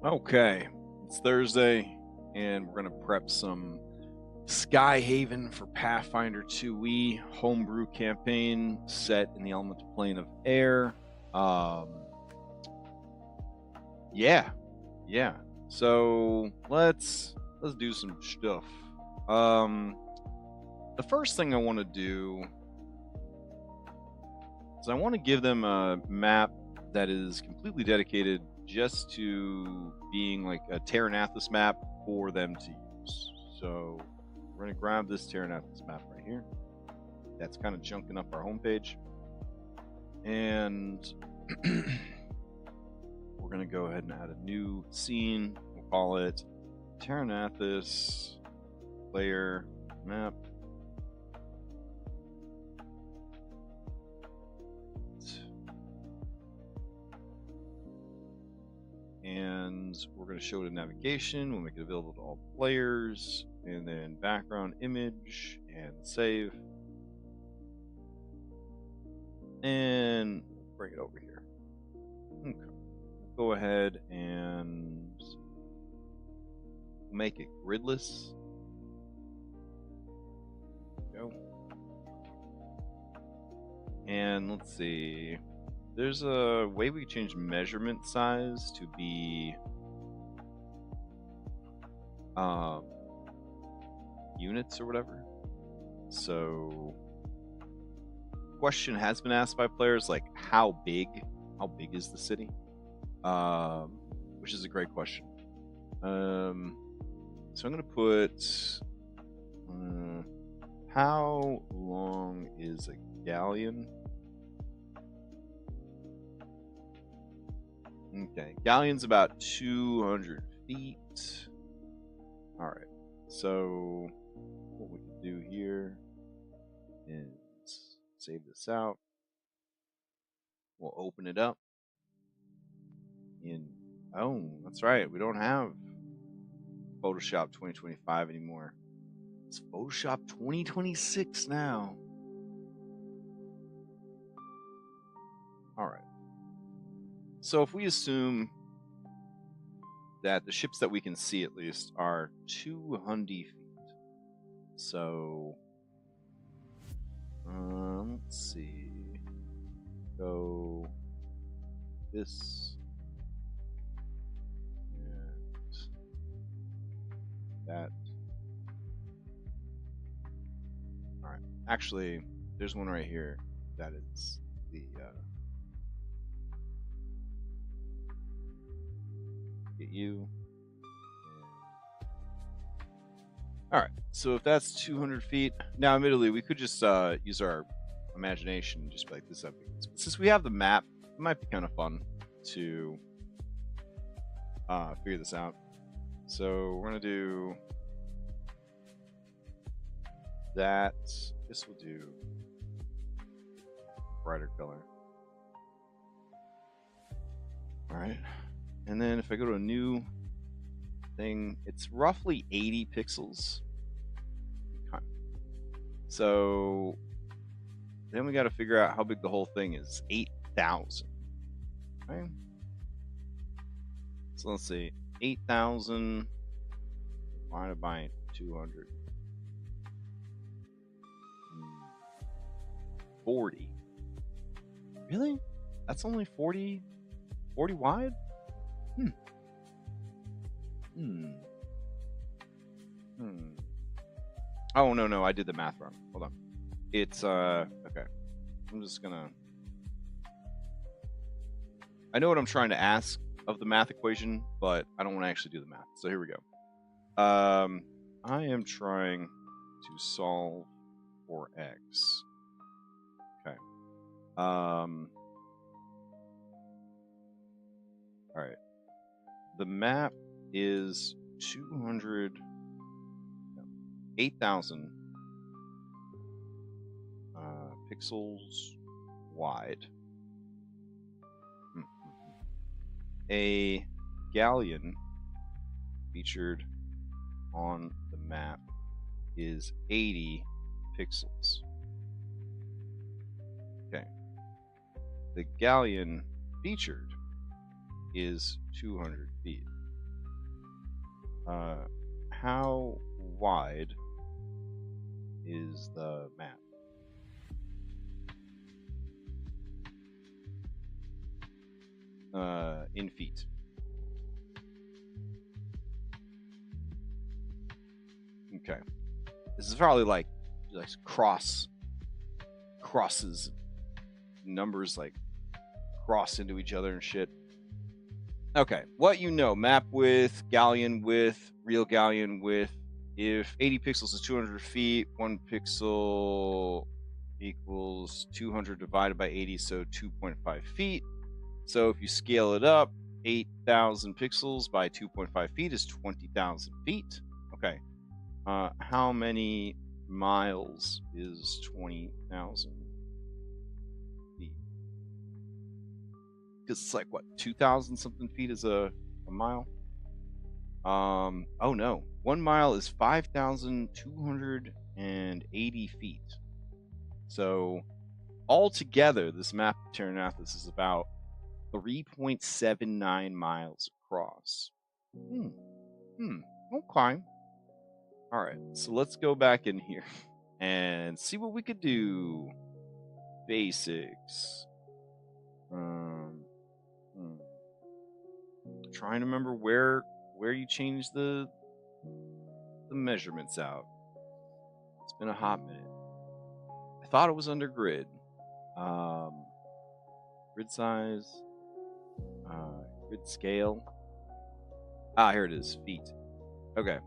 Okay, it's Thursday, and we're gonna prep some Skyhaven for Pathfinder 2e homebrew campaign set in the elemental plane of air. Yeah. So let's do some stuff. The first thing I want to do is I want to give them a map that is completely dedicated just to being like a Terranathus map for them to use. So we're going to grab this Terranathus map right here. That's kind of chunking up our homepage. And we're going to go ahead and add a new scene. We'll call it Terranathus player map. And we're going to show it in navigation. We'll make it available to all players, and then background image and save, and bring it over here. Okay, go ahead and make it gridless. Go. And let's see. There's a way we can change measurement size to be units or whatever. So, question has been asked by players, like how big is the city? Which is a great question. So I'm gonna put how long is a galleon? Okay, galleon's about 200 feet. All right, so what we can do here is save this out. We'll open it up. Oh, that's right, we don't have Photoshop 2025 anymore. It's Photoshop 2026 now. All right. So if we assume that the ships that we can see at least are 200 feet. So, let's see. Go this and that. All right. Actually, there's one right here that is the get you. All right, so if that's 200 feet, now admittedly we could just use our imagination and just be like, this is since we have the map, it might be kind of fun to figure this out. So we're gonna do that. This will do brighter color. All right. And then if I go to a new thing, it's roughly 80 pixels. Okay. So then we got to figure out how big the whole thing is. 8,000. Okay. So let's see. 8,000 divided by 200. 40. Really? That's only 40 wide? Oh, no, I did the math wrong. Hold on. It's, okay. I'm just gonna... I know what I'm trying to ask of the math equation, but I don't want to actually do the math. So here we go. I am trying to solve for x. Okay. All right. The map is 8,000 pixels wide. A galleon featured on the map is 80 pixels. Okay. The galleon featured is 200 feet. How wide is the map? In feet. Okay. This is probably like crosses, numbers like cross into each other and shit. Okay, what you know, map width, galleon width, real galleon width. If 80 pixels is 200 feet, 1 pixel equals 200 divided by 80, so 2.5 feet. So if you scale it up, 8,000 pixels by 2.5 feet is 20,000 feet. Okay. How many miles is 20,000 feet? Because it's like, what, 2,000 something feet is a mile? Oh no. 1 mile is 5,280 feet. So altogether, this map of Terranathus is about 3.79 miles across. Okay. All right, so let's go back in here and see what we could do. Basics. Trying to remember where you changed the measurements out. It's been a hot minute. I thought it was under grid. Grid size. Grid scale. Ah, here it is. Feet. Okay.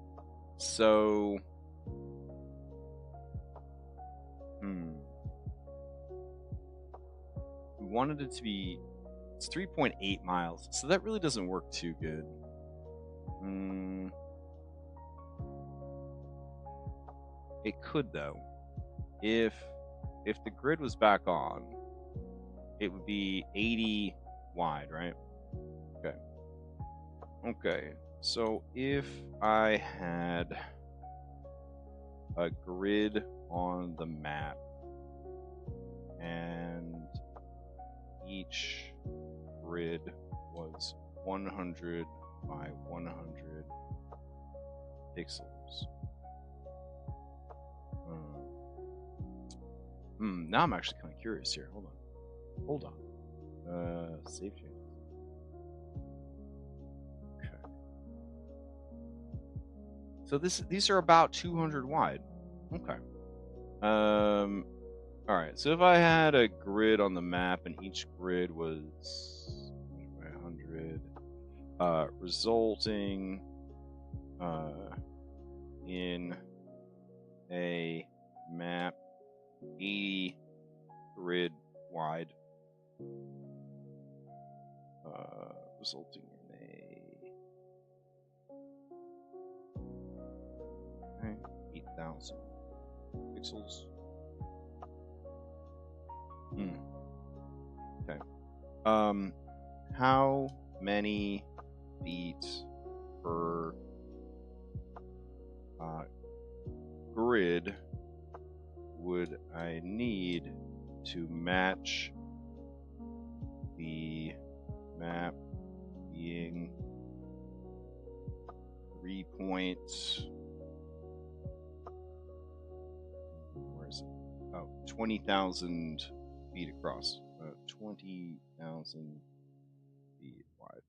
So, we wanted it to be, it's 3.8 miles, so that really doesn't work too good. It could though. If the grid was back on, it would be 80 wide, right? Okay. So if I had a grid on the map and each grid was 100 by 100 pixels. Now I'm actually kind of curious here. Hold on. Save change. So these are about 200 wide. Okay. All right. So if I had a grid on the map and each grid was 100, resulting in a map 80 grid wide, resulting in 8,000 pixels. Okay. How many feet per grid would I need to match the map being 3 points? Where is it? Oh, 20,000 feet across. 20,000 feet wide.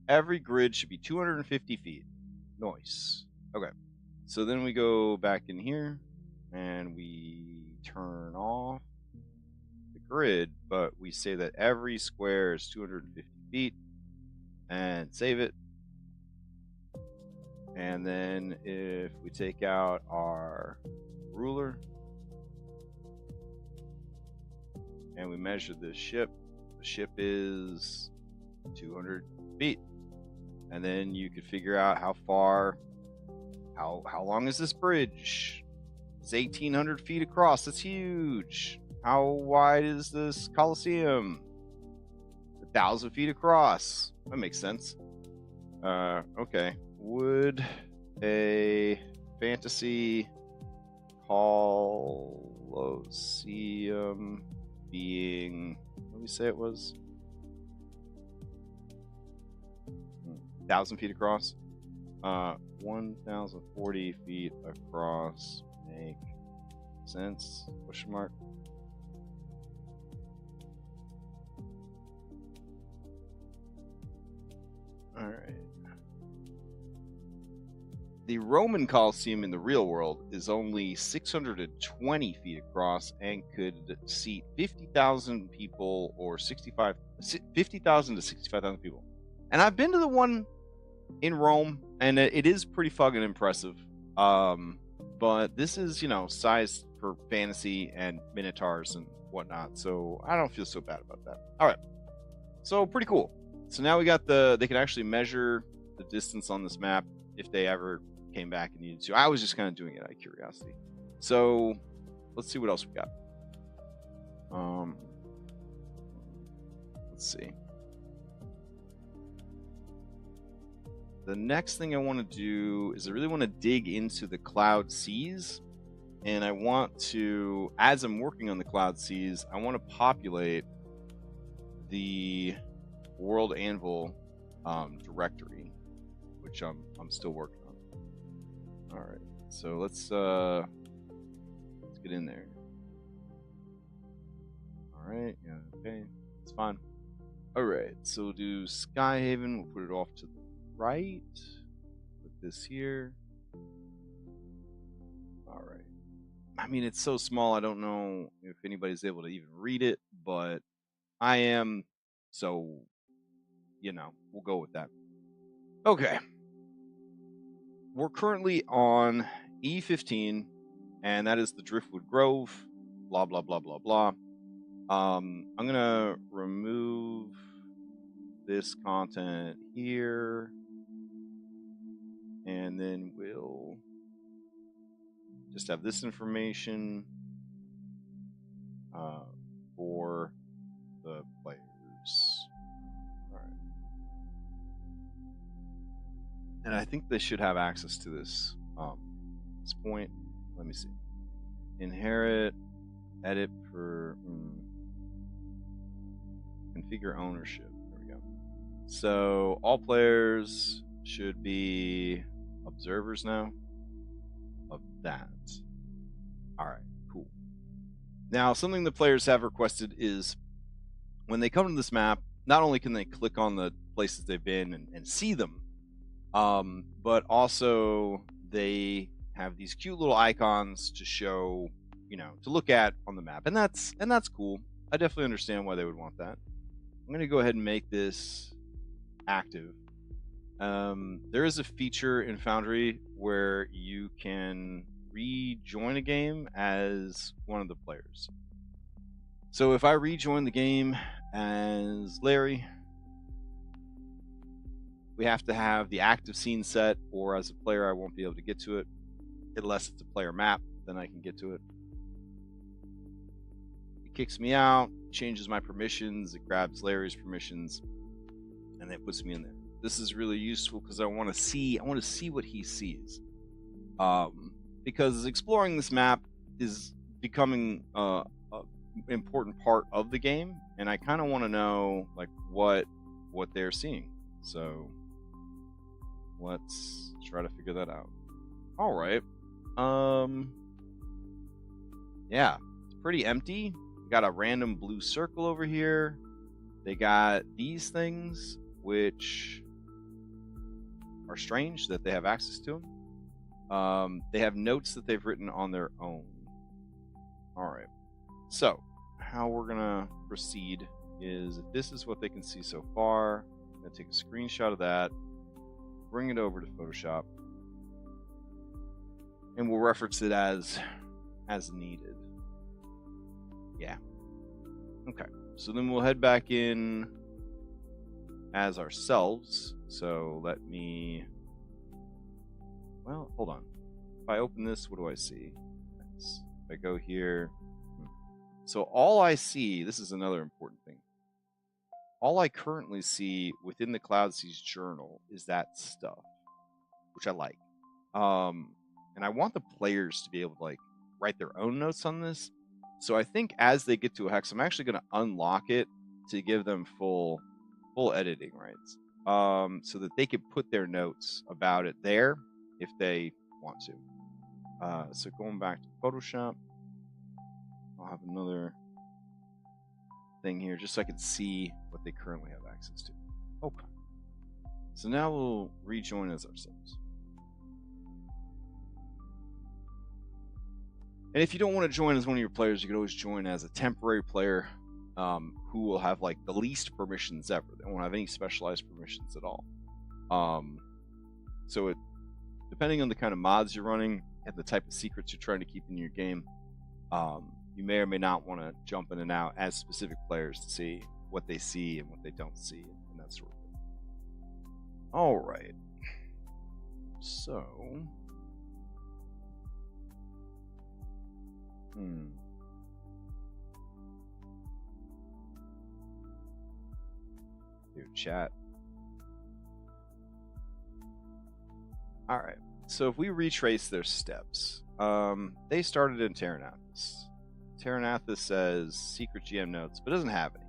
Every grid should be 250 feet. Nice. Okay. So then we go back in here and we turn off the grid, but we say that every square is 250 feet and save it. And then if we take out our ruler and we measure the ship is 200 feet. And then you could figure out how long is this bridge? It's 1,800 feet across. That's huge. How wide is this Coliseum? 1,000 feet across. That makes sense. Okay. Would a fantasy Colosseum being, what did we say it was? 1,000 feet across? 1,040 feet across make sense? Question mark. All right. The Roman Colosseum in the real world is only 620 feet across and could seat 50,000 people or 50,000 to 65,000 people. And I've been to the one in Rome, and it is pretty fucking impressive. But this is, sized for fantasy and minotaurs and whatnot, so I don't feel so bad about that. All right, so pretty cool. So now we got they can actually measure the distance on this map if they ever came back and needed to. I was just kind of doing it out of curiosity. So let's see what else we got. Let's see. The next thing I want to do is I really want to dig into the cloud seas, and I want to, as I'm working on the cloud seas, I want to populate the World Anvil directory, which I'm still working on. All right, so let's get in there. All right, yeah, okay, it's fine. All right, so we'll do Skyhaven. We'll put it off to the right. Put this here. All right. I mean, it's so small, I don't know if anybody's able to even read it, but I am, so, we'll go with that. Okay. We're currently on E15, and that is the Driftwood Grove, blah, blah, blah, blah, blah. I'm going to remove this content here, and then we'll just have this information for the players. All right. And I think they should have access to this this point. Let me see. Inherit, edit for configure ownership. There we go. So all players should be observers now of that. All right, cool. Now, something the players have requested is when they come to this map, not only can they click on the places they've been and see them, but also they have these cute little icons to show, to look at on the map, and that's cool. I definitely understand why they would want that. I'm going to go ahead and make this active. There is a feature in Foundry where you can rejoin a game as one of the players. So if I rejoin the game as Larry, we have to have the active scene set, or as a player I won't be able to get to it unless it's a player map, then I can get to it. It kicks me out, changes my permissions, it grabs Larry's permissions, and then puts me in there. This is really useful because I want to see what he sees. Because exploring this map is becoming an important part of the game, and I kind of want to know what they're seeing. So let's try to figure that out. All right. Yeah, it's pretty empty. We got a random blue circle over here. They got these things, which are strange that they have access to them. They have notes that they've written on their own. All right. So how we're going to proceed is, if this is what they can see so far, I'm going to take a screenshot of that, bring it over to Photoshop, and we'll reference it as needed. Yeah. Okay. So then we'll head back in as ourselves. So let me, well, hold on. If I open this, what do I see? If I go here, so all I see, this is another important thing. all I currently see within the Cloud Seas journal is that stuff, which I like. And I want the players to be able to like write their own notes on this. So I think as they get to a hex, I'm actually going to unlock it to give them full editing rights, so that they can put their notes about it there if they want to. So going back to Photoshop, I'll have another thing here just so I can see what they currently have access to. Okay. So now we'll rejoin as ourselves. And if you don't want to join as one of your players, you can always join as a temporary player, who will have like the least permissions ever. They won't have any specialized permissions at all. So depending on the kind of mods you're running and the type of secrets you're trying to keep in your game, you may or may not want to jump in and out as specific players to see what they see and what they don't see and that sort of thing. All right. So, chat. All right. So if we retrace their steps, they started in Terranathus. Terranathus says secret GM notes, but doesn't have any,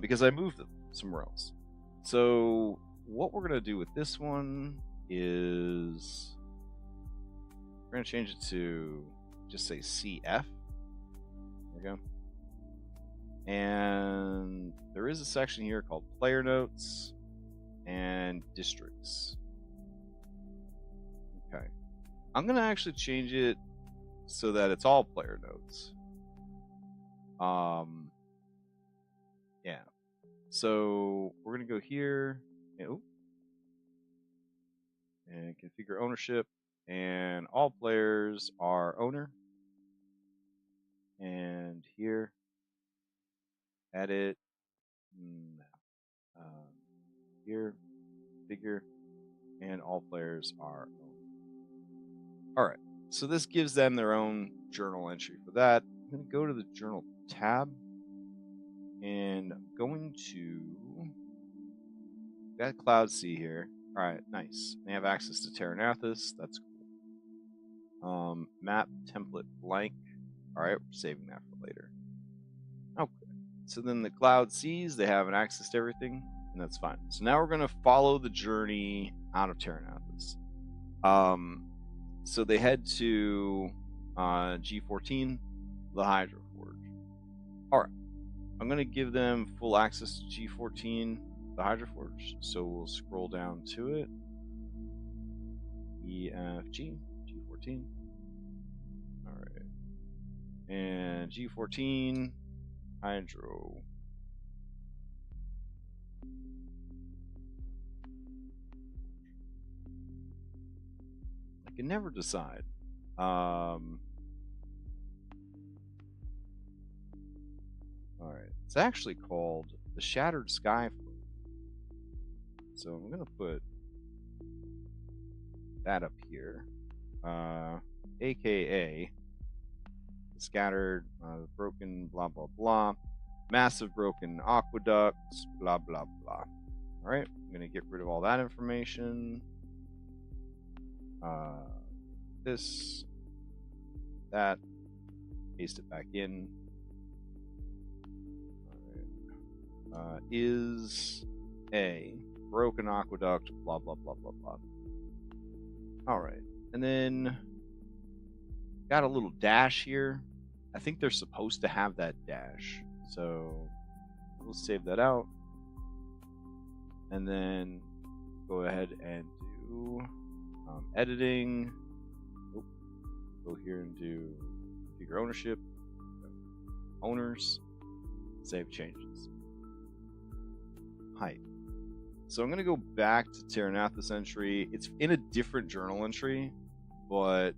because I moved them somewhere else. So what we're gonna do with this one is we're gonna change it to just say CF. There we go. And there is a section here called player notes and districts. Okay. I'm going to actually change it so that it's all player notes. Yeah. So we're going to go here and configure ownership, and all players are owner. And here, edit, here, figure, and all players are owned. All right, so this gives them their own journal entry for that. I'm going to go to the journal tab, and I'm going to that Cloud Sea here. All right, nice. They have access to Terranathus. That's cool. Map template blank. All right, we're saving that for later. Okay. So then the Cloud Seas, they have an access to everything, and that's fine. So now we're going to follow the journey out of Terranathus. So they head to G14, the Hydro Forge. All right. I'm going to give them full access to G14, the Hydro Forge. So we'll scroll down to it. EFG, G14. All right. And G14, Hydro. I can never decide. All right. It's actually called the Shattered Sky Float. So I'm going to put that up here. AKA scattered, broken, blah, blah, blah. Massive broken aqueducts, blah, blah, blah. All right. I'm going to get rid of all that information. This, that, paste it back in. All right. Is a broken aqueduct, blah, blah, blah, blah, blah. All right. And then got a little dash here. I think they're supposed to have that dash. So we'll save that out. And then go ahead and do editing. Go here and do configure ownership. Owners. Save changes. Height. So I'm going to go back to Terranathus entry. It's in a different journal entry, but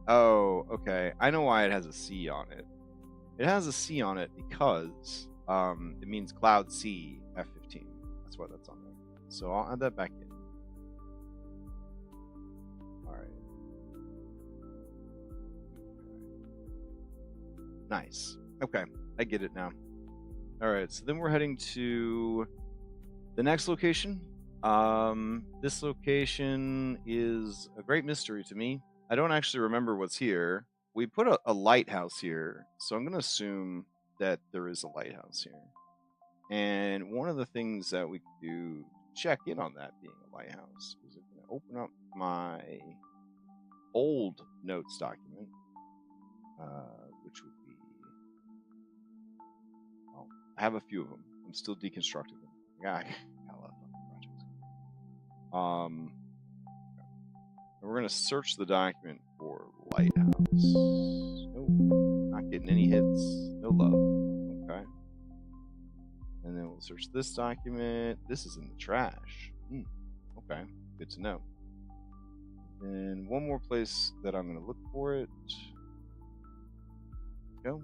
oh, okay. I know why it has a C on it. It has a C on it because it means Cloud C F15. That's why that's on there. So I'll add that back in. All right. Nice. Okay, I get it now. All right, so then we're heading to the next location. This location is a great mystery to me. I don't actually remember what's here. We put a lighthouse here, so I'm going to assume that there is a lighthouse here. And one of the things that we could do to check in on that being a lighthouse is I'm going to open up my old notes document, which would be, well, I have a few of them. I'm still deconstructing them. Yeah, I got a lot of projects. We're going to search the document for lighthouse. Nope, not getting any hits. No love. Okay. And then we'll search this document. This is in the trash. Okay, good to know. And one more place that I'm going to look for it. Go.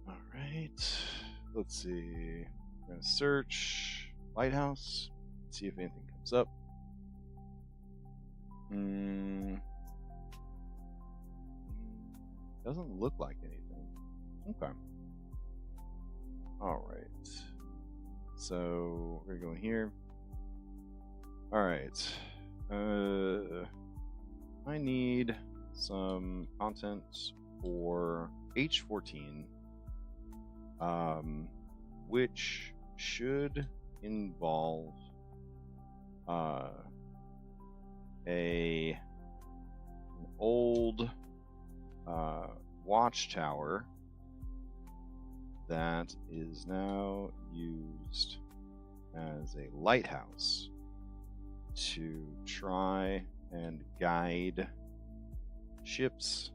All right. Let's see. We're going to search lighthouse. See if anything comes up. Doesn't look like anything. Okay. All right. So we're going here. All right. I need some content for H14, which should involve an old watchtower that is now used as a lighthouse to try and guide ships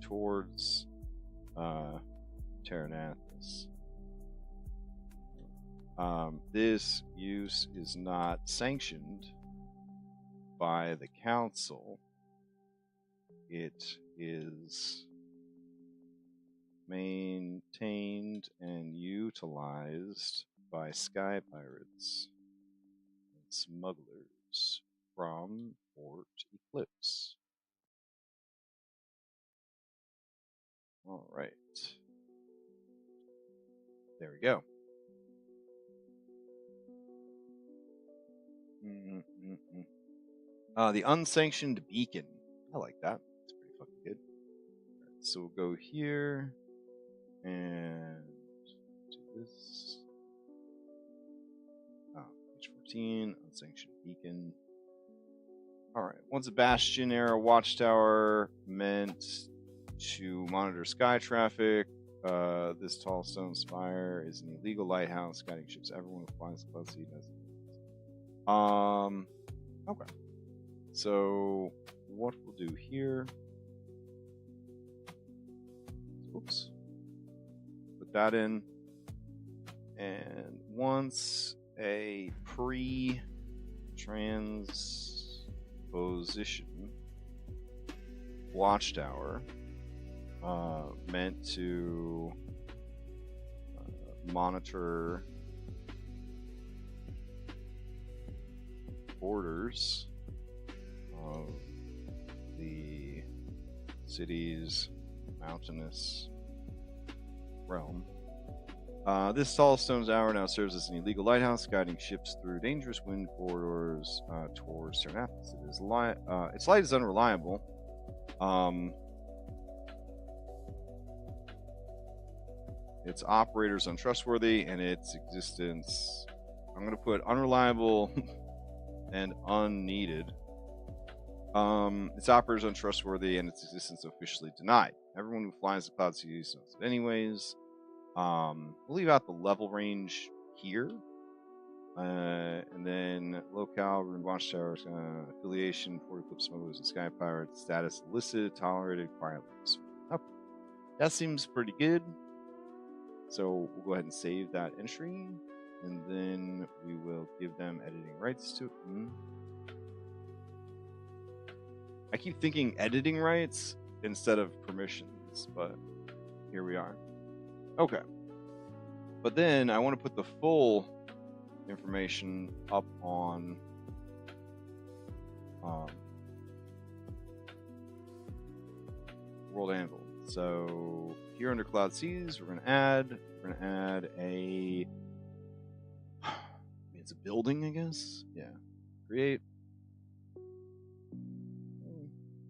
towards Terranathus. This use is not sanctioned by the council. It is maintained and utilized by sky pirates and smugglers from Port Eclipse. All right. There we go. The unsanctioned beacon. I like that. It's pretty fucking good. Right, so we'll go here and do this. H14, unsanctioned beacon. Alright, once a Bastion era watchtower meant to monitor sky traffic. This tall stone spire is an illegal lighthouse guiding ships. Everyone who flies the cloud sea does. Okay. So what we'll do here. Oops. Put that in. And once a pre-transposition watchtower meant to monitor borders of the city's mountainous realm. This tall stone's hour now serves as an illegal lighthouse, guiding ships through dangerous wind corridors towards Terranathus. Its light is unreliable. Its operator's untrustworthy, and its existence, I'm going to put unreliable and unneeded. Its operator's untrustworthy, and its existence officially denied. Everyone who flies the cloud seas knows it anyways. We'll leave out the level range here. And then locale, ruined watchtowers, affiliation, Port Eclipse smugglers and sky pirates, status listed, tolerated, quietly. Okay. That seems pretty good. So we'll go ahead and save that entry, and then we will give them editing rights to it. I keep thinking editing rights instead of permissions, but here we are. Okay. But then I want to put the full information up on World Anvil. So here under Cloud Seas, we're gonna add a it's a building, I guess. Yeah. Create.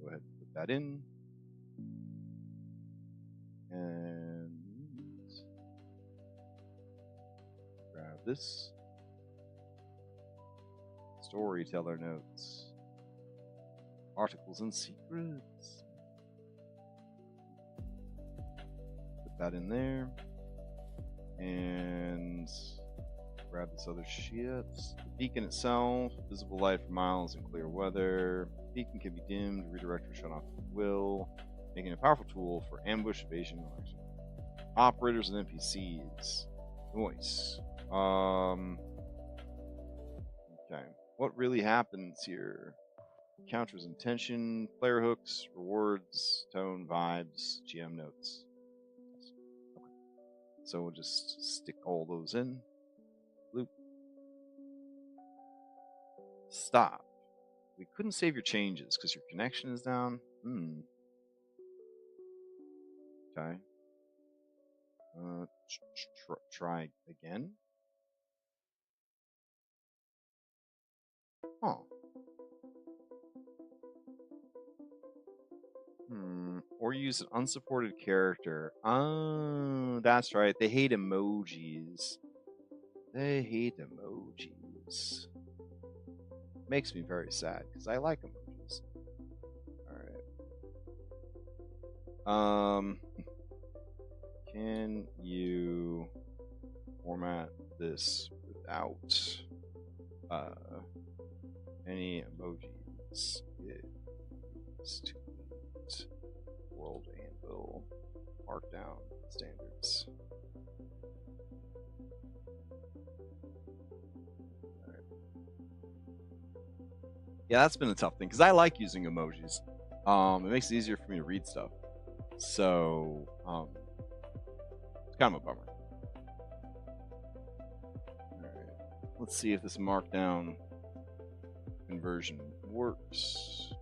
Go ahead and put that in. And grab this. Storyteller notes. Articles and secrets. Put that in there. And grab this other shit. The beacon itself, visible light for miles in clear weather. The beacon can be dimmed, redirected, or shut off at will, making a powerful tool for ambush, evasion, and operators and NPCs. Nice. Okay. What really happens here? Counters intention, player hooks, rewards, tone, vibes, GM notes. Okay. So we'll just stick all those in. Loop. Stop. We couldn't save your changes because your connection is down. Okay. Try again. Oh. Or use an unsupported character. Oh, that's right. They hate emojis. They hate emojis. Makes me very sad because I like emojis. All right. Can you format this without any emojis? It is World Anvil Markdown standards. Right. Yeah, that's been a tough thing because I like using emojis. It makes it easier for me to read stuff. So, it's kind of a bummer. Alright. Let's see if this markdown conversion works.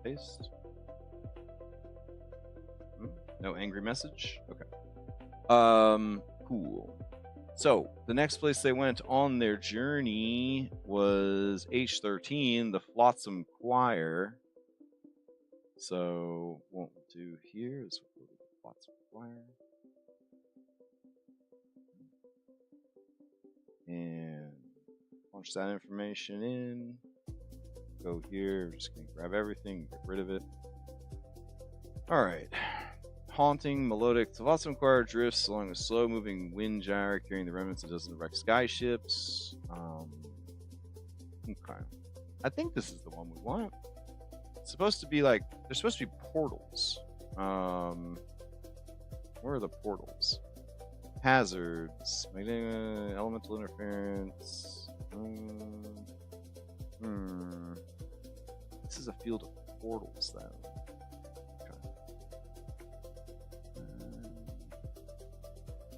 Paste. No angry message? Okay. Cool. So, the next place they went on their journey was H13, the Flotsam Choir. So, what we'll do here is we'll go to the Flotsam Choir. And punch that information in. Go here. We're just going to grab everything, get rid of it. Alright. Haunting, melodic. The Flotsam Choir drifts along a slow-moving wind gyre, carrying the remnants of dozens of wrecked skyships. Okay. I think this is the one we want. It's supposed to be like, there's supposed to be portals. Where are the portals? Hazards. Elemental interference. This is a field of portals, though.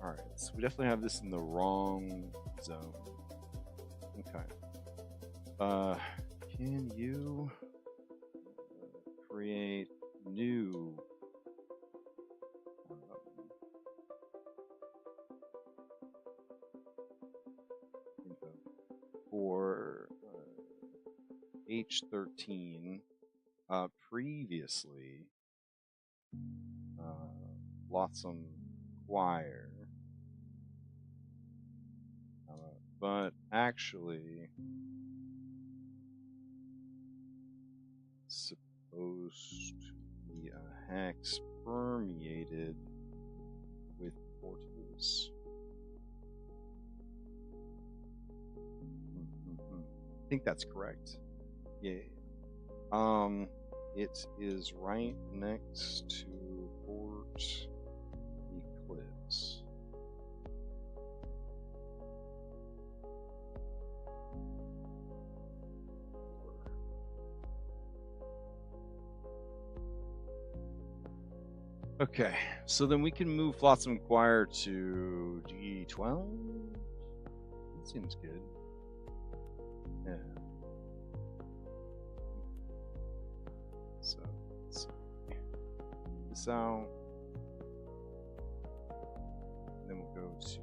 Alright, so we definitely have this in the wrong zone. Okay. Can you create new info for H13 previously Flotsam Choir, but actually supposed to be a hex permeated with portals. I think that's correct. Yeah. It is right next to Fort Eclipse. Okay, so then we can move Flotsam Choir to D12. That seems good. Yeah. So Let's see. This out. And then we'll go to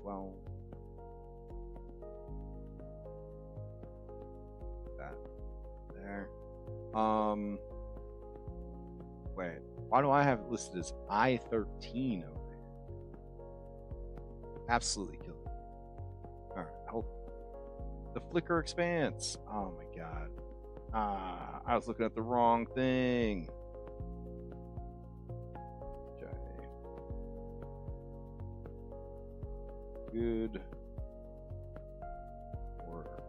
12. That there. Wait. Why do I have it listed as I-13 over here? Absolutely killed it. Alright, hold on. The flicker expanse. Oh my god. I was looking at the wrong thing. Okay. Good order.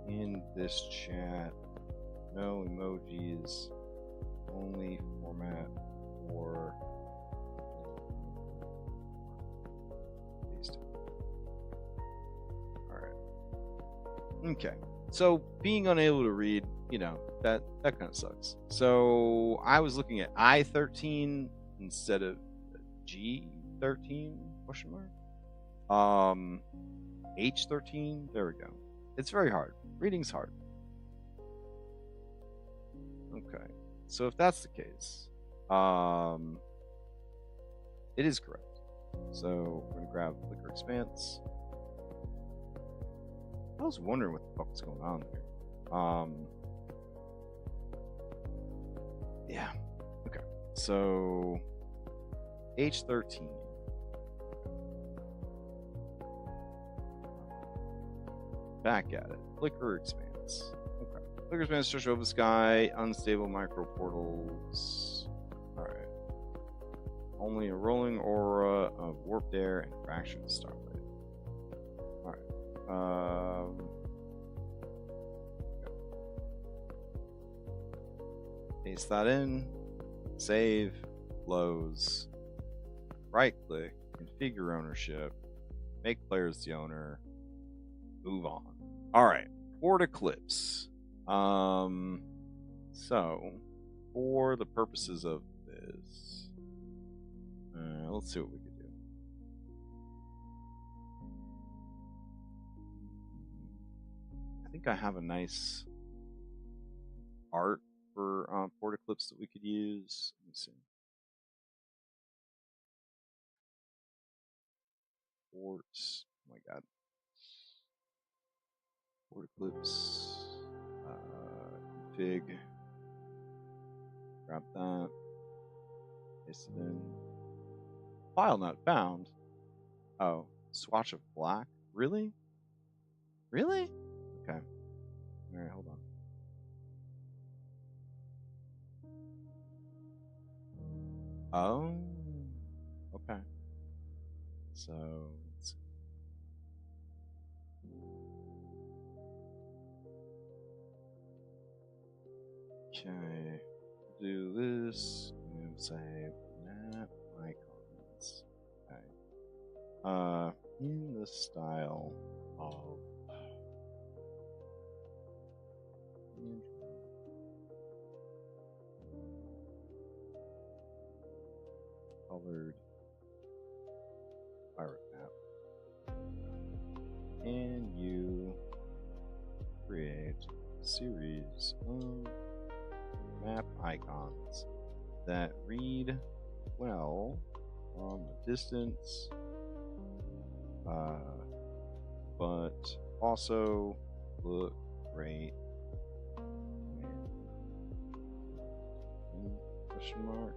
In this chat, no emojis, only format for paste. Alright. Okay. So being unable to read, you know, that kind of sucks. So I was looking at I-13 instead of G-13 question mark. H-13. There we go. It's very hard. Reading's hard. Okay. So if that's the case, it is correct. So we're gonna grab Flicker Expanse. I was wondering what the fuck was going on there. Yeah. Okay. So H13. Back at it. Flicker Expanse. Okay. Flicker Expanse, stretch over the sky, unstable micro portals. Alright. Only a rolling aura of warped air and fractured starlight. Alright. Paste that in, save, close, right click, configure ownership, make players the owner, move on. Alright, Port Eclipse. So, for the purposes of this, let's see what we could do. I think I have a nice art for Port Eclipse that we could use. Let me see. Ports. Oh my god. Port Eclipse. Config. Grab that. Paste it in. File not found. Oh, swatch of black. Really? Really? Okay. All right, hold on. Oh, okay. So, let's see. Okay, do this and say map icons. Okay. In the style of colored pirate map, and you create a series of map icons that read well from a distance, but also look great question mark.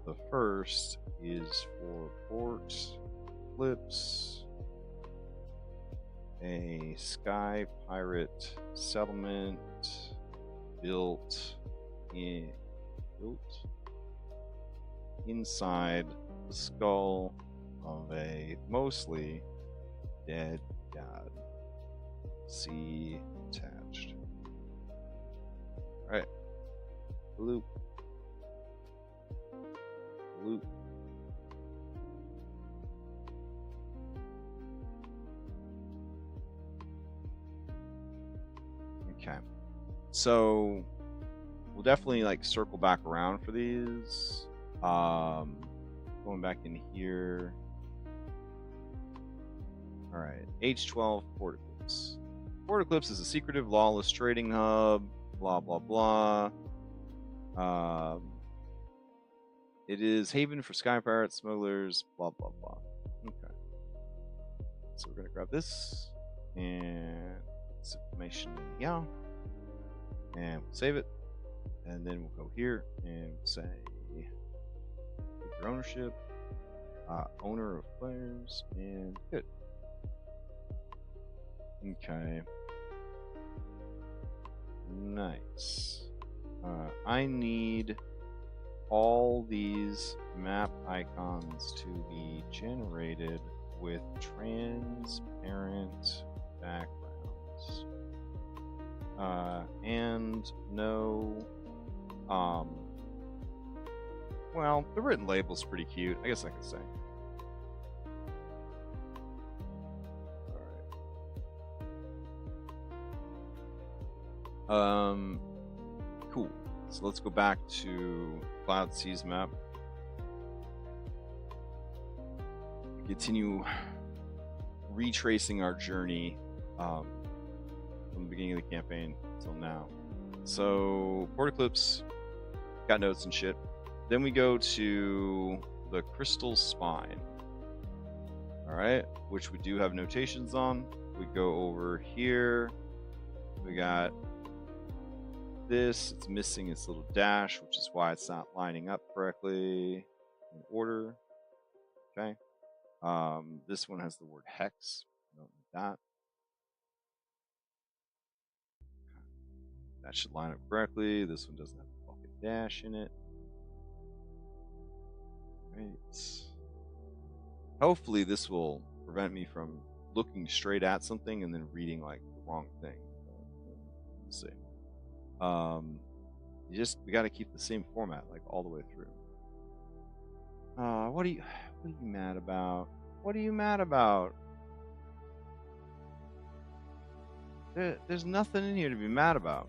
The first is for Port Eclipse, a sky pirate settlement built inside the skull of a mostly dead god. See attached. All right. Loop. Loop. Okay. So we'll definitely like circle back around for these. Going back in here. All right, H12 Port Eclipse. Port Eclipse is a secretive, lawless trading hub. Blah blah blah. It is haven for sky pirates, smugglers. Blah blah blah. Okay. So we're gonna grab this and this information. Yeah. And we'll save it. And then we'll go here and say your ownership, owner of players, and good. Okay. Nice. I need all these map icons to be generated with transparent backgrounds. And no, well, the written label's pretty cute. I guess I could say. Alright. Cool. So let's go back to Cloud Seas map. Continue retracing our journey from the beginning of the campaign until now. So Port Eclipse, got notes and shit. Then we go to the Crystal Spine. Alright, which we do have notations on. We go over here. We got this. It's missing its little dash, which is why it's not lining up correctly in order. Okay. This one has the word hex. Don't need that. That should line up correctly. This one doesn't have a fucking dash in it. Right. Hopefully this will prevent me from looking straight at something and then reading like the wrong thing. Let's see. We got to keep the same format like all the way through. What are you mad about? What are you mad about? There's nothing in here to be mad about.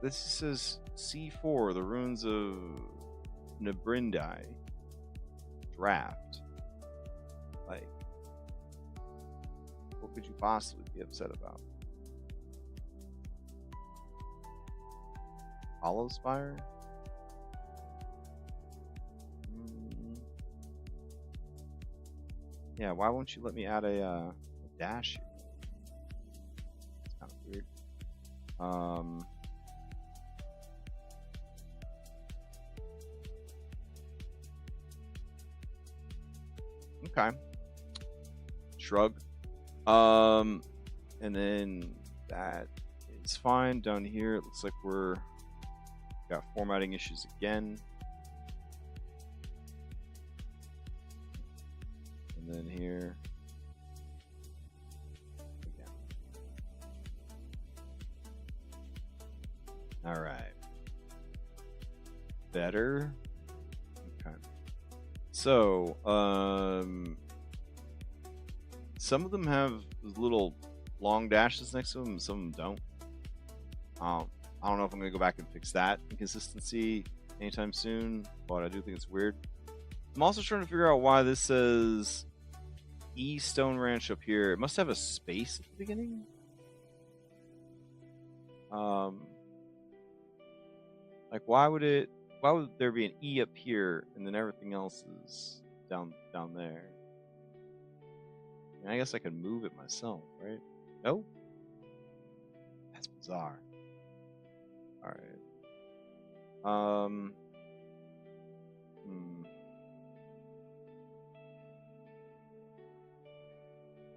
This says C4, the ruins of Nabrindai. Draft. Like, what could you possibly be upset about? Hollow Spire? Yeah, why won't you let me add a dash here? It's kind of weird. Okay. Shrug. And then that is fine. Down here, it looks like we're got formatting issues again. And then here. Again. All right. Better. Okay. So, some of them have little long dashes next to them, and some of them don't. I don't know if I'm going to go back and fix that inconsistency anytime soon, but I do think it's weird. I'm also trying to figure out why this says E Stone Ranch up here. It must have a space at the beginning. Like why would there be an E up here and then everything else is down there? I guess I could move it myself, right? No? That's bizarre. Alright.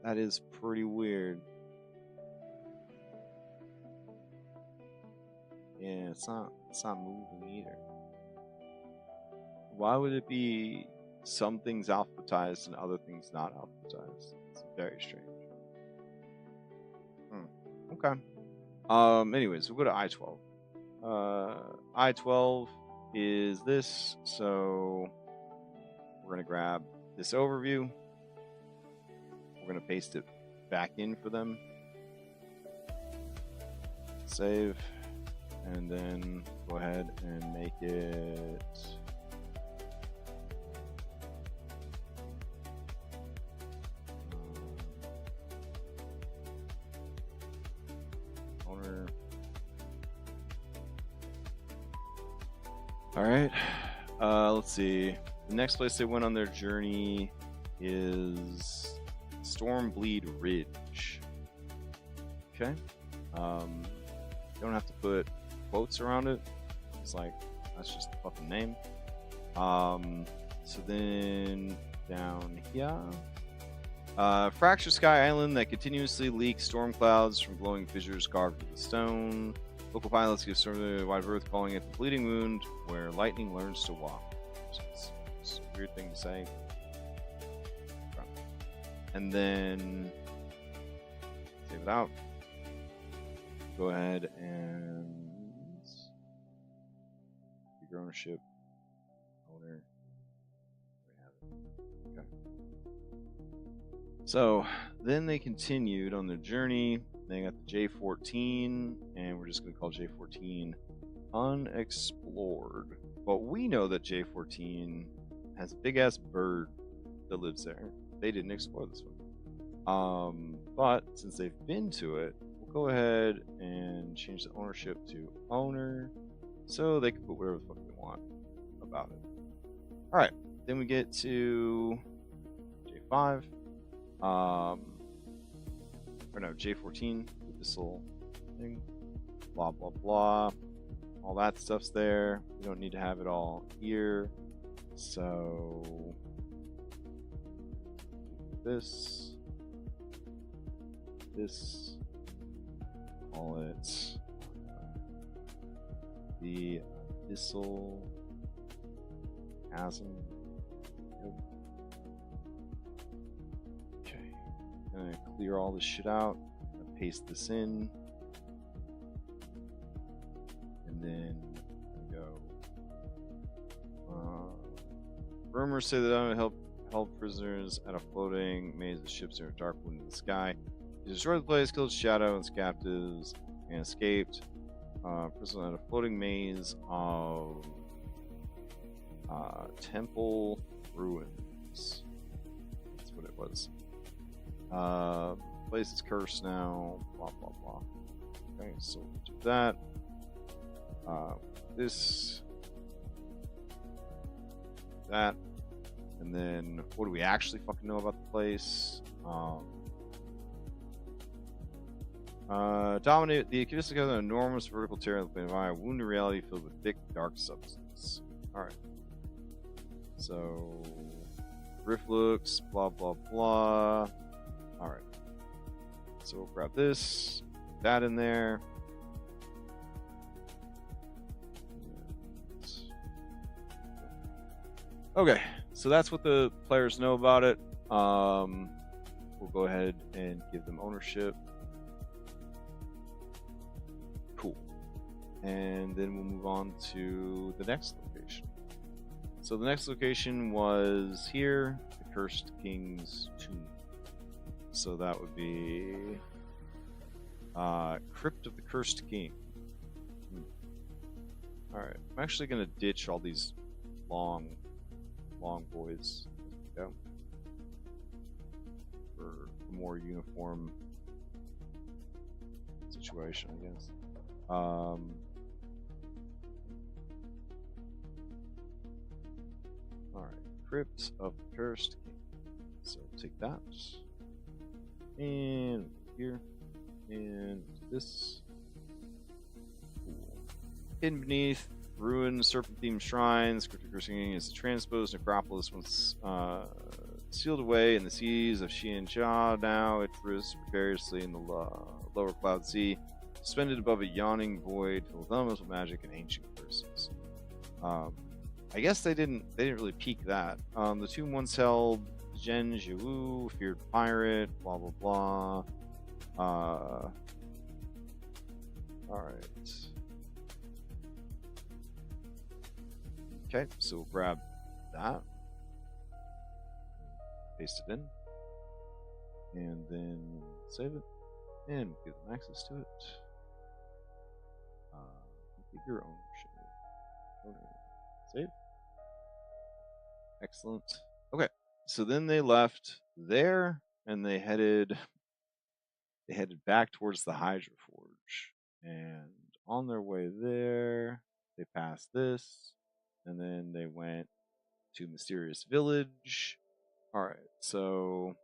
That is pretty weird. Yeah, it's not moving either. Why would it be some things alphabetized and other things not alphabetized? It's very strange. Okay. Anyways, we'll go to I-12. I-12 is this, so we're gonna grab this overview. We're gonna paste it back in for them. Save, and then go ahead and make it All right. Let's see. The next place they went on their journey is Stormbleed Ridge. Okay. You don't have to put quotes around it. It's like that's just the fucking name. So then down here, fractured sky island that continuously leaks storm clouds from glowing fissures carved into stone. Local pilots give storm the wide berth, calling it the Bleeding Wound, where lightning learns to walk. So it's a weird thing to say. And then save it out. Go ahead and your ownership. Owner. Okay. So then they continued on their journey. They got the J14, and we're just going to call J14 unexplored. But we know that J14 has a big ass bird that lives there. They didn't explore this one. But since they've been to it, we'll go ahead and change the ownership to owner, so they can put whatever the fuck they want about it. All right, then we get to J5. Or no, J14 with this little thing. Blah blah blah. All that stuff's there. We don't need to have it all here. So this, call it the abyssal chasm. Okay, I'm gonna clear all this shit out. I'm gonna paste this in, and then I'm gonna go. Rumors say that I'm gonna help prisoners at a floating maze of ships near a dark wound in the sky. He destroyed the place, killed Shadow and its captives, and escaped. Prisoner at a floating maze of temple ruins. That's what it was. Place is cursed now. Blah blah blah. Okay, so we'll do that. This, that, and then what do we actually fucking know about the place? Dominate the acoustic of an enormous vertical tear in the plane of eye, a wounded reality filled with thick, dark substance. Alright. So, riff looks, blah, blah, blah. Alright. So, we'll grab this, put that in there. Okay, so that's what the players know about it. We'll go ahead and give them ownership. Cool. And then we'll move on to the next location. So the next location was here, the Cursed King's Tomb. So that would be Crypt of the Cursed King. Alright, I'm actually going to ditch all these long boys. There we go. For a more uniform situation, I guess. Alright, Crypt of the Cursed King. So take that. And here. And this. Cool. Hidden beneath ruined serpent-themed shrines, Crypt of the Cursed King is a transposed necropolis once sealed away in the seas of Xianxia. Now it rests precariously in the lower cloud sea, suspended above a yawning void filled with elemental magic and ancient curses. I guess they didn't really peek that. The tomb once held Zhen Jiwu, feared pirate, blah blah blah. Alright. Okay, so we'll grab that. Paste it in. And then save it. And give them access to it. Configure ownership. Save. Excellent. Okay, so then they left there and they headed back towards the Hydra Forge. And on their way there, they passed this. and then they went to Mysterious Village. All right, so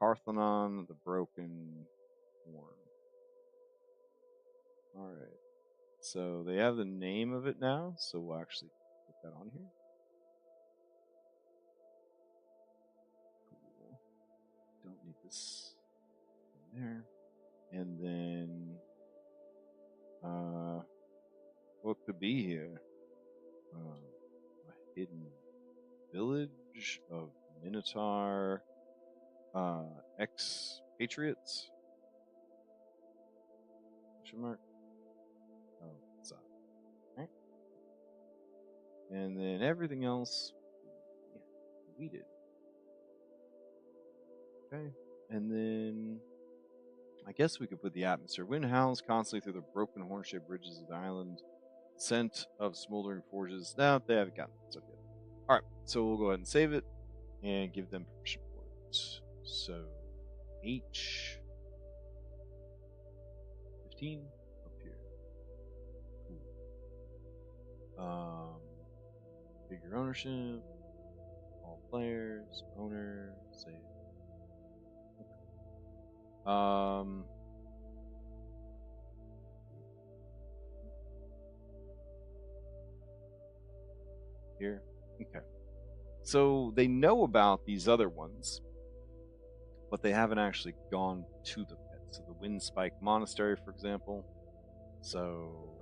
Carthanon, the Broken Horn. All right, so they have the name of it now, so we'll actually put that on here. Cool. Don't need this in there. And then, what could be here? A hidden village of Minotaur expatriates? Question mark? Oh, what's up? Right. And then everything else we did. Okay. And then I guess we could put the atmosphere. Wind howls constantly through the broken horn-shaped bridges of the island. Scent of smoldering forges. No, they haven't gotten it. So good. All right, so we'll go ahead and save it and give them permission for it. So H 15 up here. Cool. Figure ownership. All players. Owner. Save. Here. Okay. So they know about these other ones, but they haven't actually gone to them yet. So the Wind Spike Monastery, for example. So,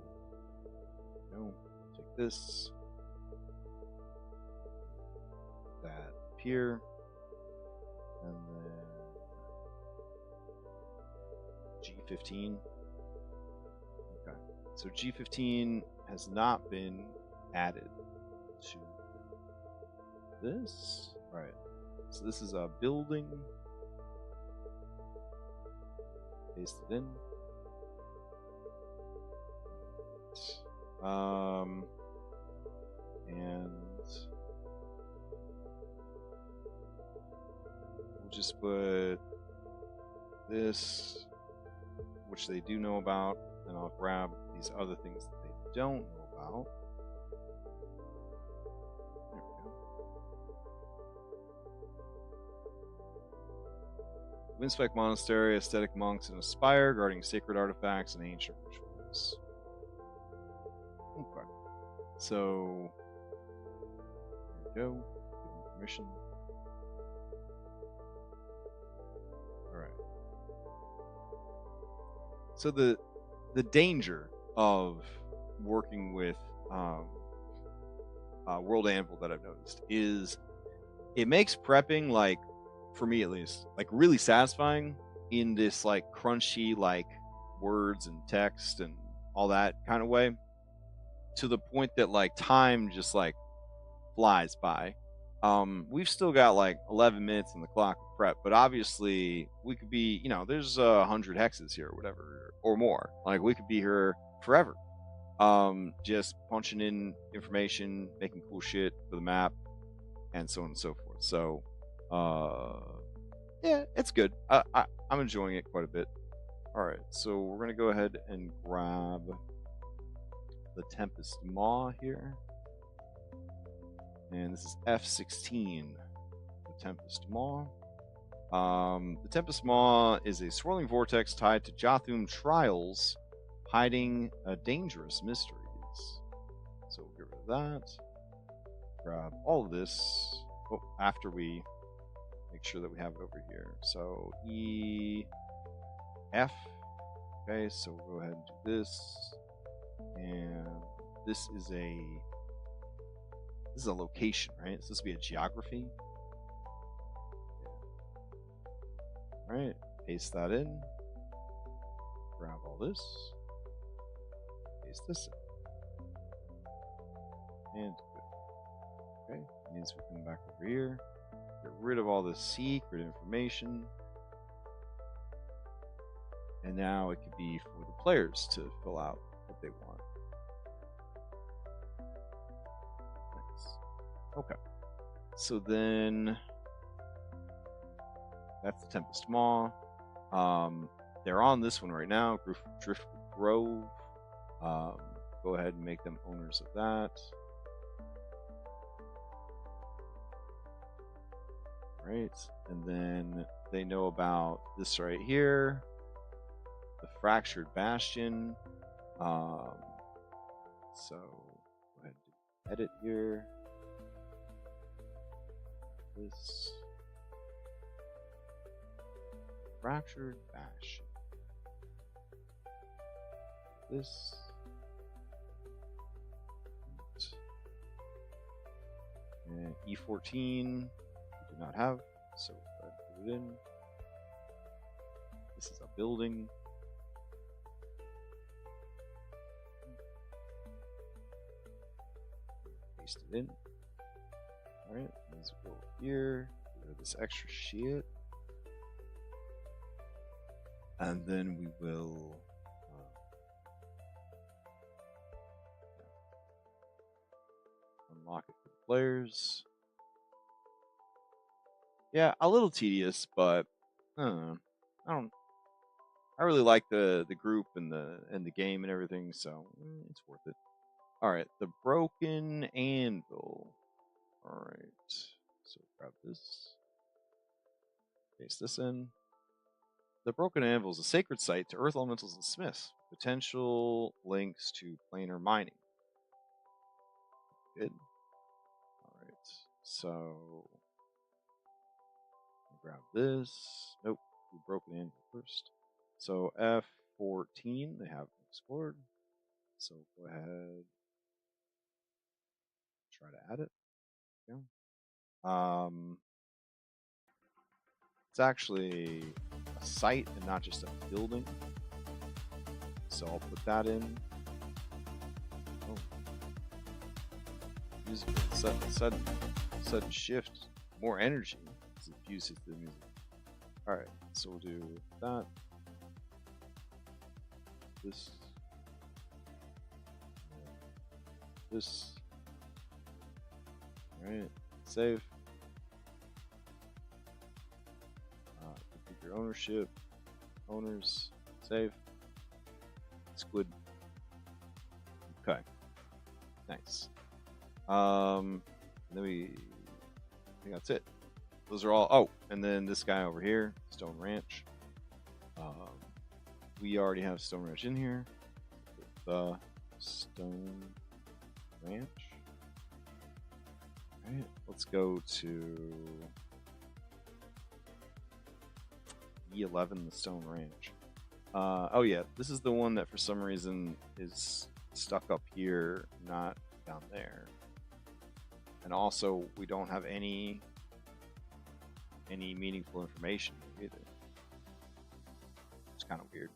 take this. That up here. And then G15. Okay. So G15 has not been added to this. All right. So this is a building. Paste it in. And we'll just put this, which they do know about, and I'll grab these other things that they don't know about. There we go. Windspike Monastery, aesthetic monks in a spire guarding sacred artifacts and ancient rituals. Okay. So, there we go. Give them permission. Alright. So the danger of working with World Anvil that I've noticed is it makes prepping, like, for me at least, like really satisfying in this like crunchy like words and text and all that kind of way, to the point that like time just like flies by. We've still got like 11 minutes on the clock of prep, but obviously we could be, there's 100 hexes here or whatever, or more. Like we could be here forever, just punching in information, making cool shit for the map, and so on and so forth. So yeah, it's good. I'm enjoying it quite a bit. All right, so we're gonna go ahead and grab the Tempest Maw here, and this is F16, the Tempest Maw. The Tempest Maw is a swirling vortex tied to Jotham trials, hiding dangerous mysteries. So we'll get rid of that. Grab all of this after we make sure that we have it over here. So E, F. Okay, so we'll go ahead and do this. And this is a location, right? It's supposed to be a geography. All right, paste that in. Grab all this. Paste this in. And good. Okay, means we come back over here. Get rid of all the secret information. And now it could be for the players to fill out what they want. Nice. Okay. So then that's the Tempest Maw. They're on this one right now. Driftwood Grove. Go go ahead and make them owners of that. Right, and then they know about this right here, the Fractured Bastion. So go ahead and do edit here. This Fractured Bastion. This. And E14 we do not have, so go ahead and put it in. This is a building. Paste it in. Alright, let's go here. Get rid of this extra shit. And then we will unlock it for the players. Yeah, a little tedious, but I really like the group and the game and everything, so it's worth it. All right, the broken anvil. All right, so grab this, paste this in. The broken anvil is a sacred site to earth elementals and smiths. Potential links to planar mining. Good. All right, so grab this. Nope, do broken anvil first. So F14, they haven't explored. So go ahead, try to add it. Yeah. It's actually a site and not just a building. So I'll put that in. Oh. Music, sudden shift, more energy. It fuses the music. All right, so we'll do that. This. This. All right, save. Configure ownership, owners, save. Squid. Okay, nice. And then I think that's it. Those are all. Oh, and then this guy over here, Stone Ranch. We already have Stone Ranch in here. The Stone Ranch. All right, let's go to E11, the Stone Ranch. Oh yeah, this is the one that for some reason is stuck up here, not down there. And also, we don't have any meaningful information either. It's kind of weird.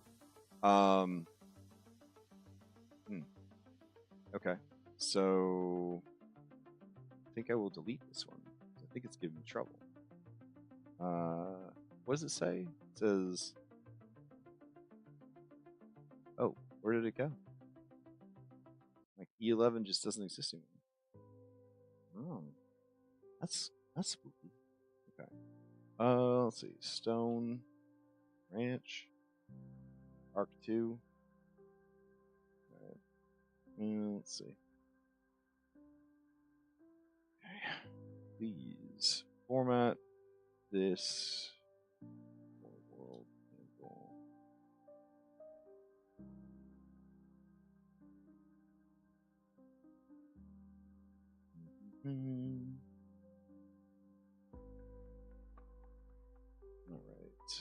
Okay, so I think I will delete this one. I think it's giving me trouble. What does it say? It says, oh, where did it go? Like E11 just doesn't exist anymore. Oh, that's spooky. Okay. Let's see. Stone Ranch, Arc 2. All right. Let's see. Okay. Please format this world anvil. All right.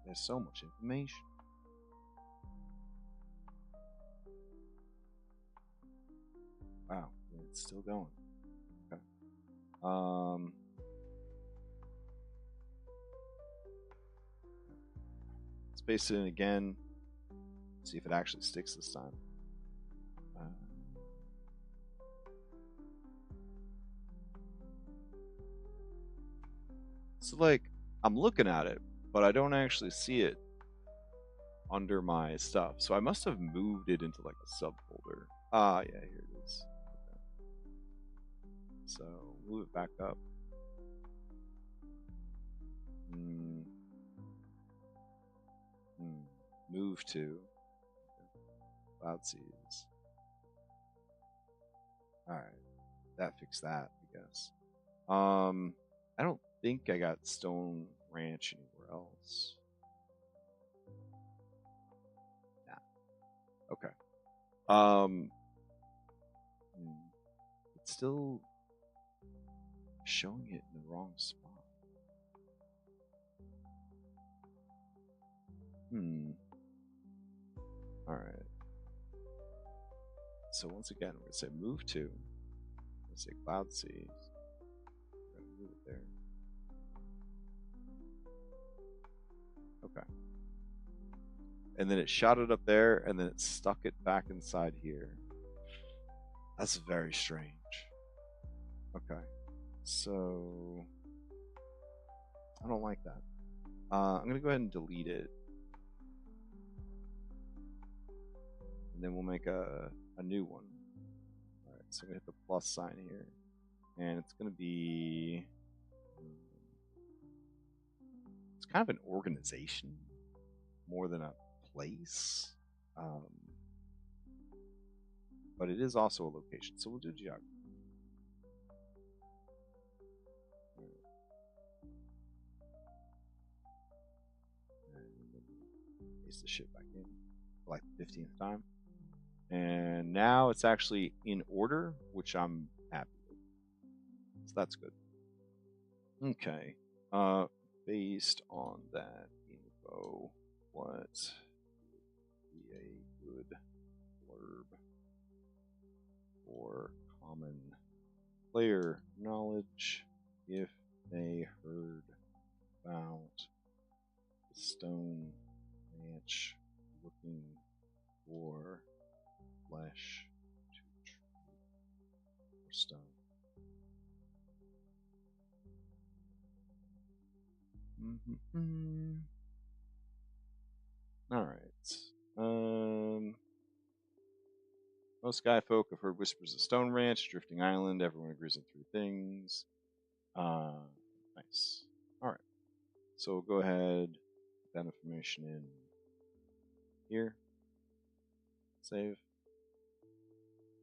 There's so much information. Wow, it's still going. Okay. Let's paste it in again. See if it actually sticks this time. So like, I'm looking at it, but I don't actually see it under my stuff. So I must have moved it into like a subfolder. Ah, yeah, here it is. Okay. So move it back up. Move to Cloud Seas. All right, that fixed that, I guess. I don't think I got Stone Ranch anywhere else. Nah. Okay. It's still showing it in the wrong spot. All right. So once again, we're gonna say move to. We're gonna say Cloud Seas. We're gonna move it there. Okay. And then it shot it up there, and then it stuck it back inside here. That's very strange. Okay. So I don't like that. I'm gonna go ahead and delete it. And then we'll make a new one. All right, so we hit the plus sign here. And it's gonna be, it's kind of an organization more than a place. But it is also a location, so we'll do geography. And paste the shit back in for like the 15th time. And now it's actually in order, which I'm happy with. So that's good. Okay. Based on that info, what would be a good blurb for common player knowledge if they heard about the Stone Ranch looking for flesh to trade for stone? All right. Most sky folk have heard whispers of Stone Ranch, drifting island. Everyone agrees on three things. Nice. All right. So we'll go ahead, put that information in here. Save.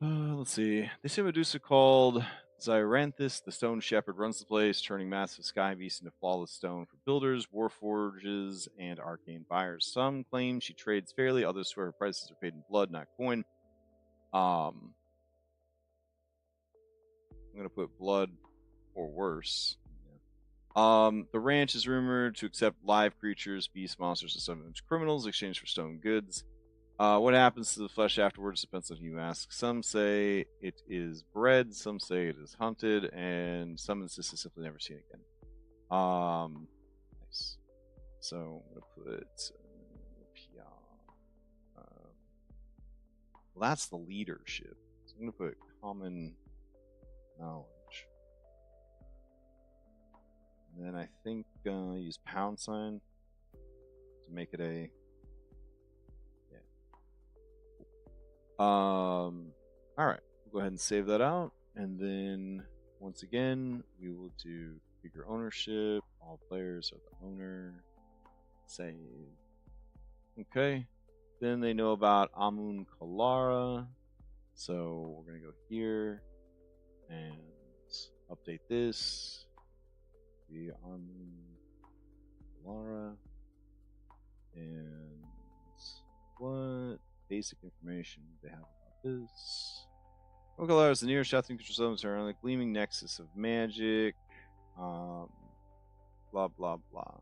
Let's see. They say Medusa called Zyranthus, the Stone Shepherd, runs the place, turning massive sky beasts into flawless stone for builders, warforges, and arcane buyers. Some claim she trades fairly, others swear her prices are paid in blood, not coin. I'm gonna put blood or worse. The ranch is rumored to accept live creatures, beasts, monsters, and sometimes criminals in exchange for stone goods. What happens to the flesh afterwards depends on who you ask. Some say it is bred, some say it is hunted, and some insist it's simply never seen again. Nice. So I'm gonna put well, that's the leadership. So I'm gonna put common knowledge. And then I think use pound sign to make it a all right, we'll go ahead and save that out, and then once again we will do figure ownership. All players are the owner. Save. Okay, then they know about Amun Kalara, so we're gonna go here and update this. The Amun Kalara, and what basic information they have about this. Okalar is the nearest Shathrin control settlement around the gleaming nexus of magic. Blah blah blah.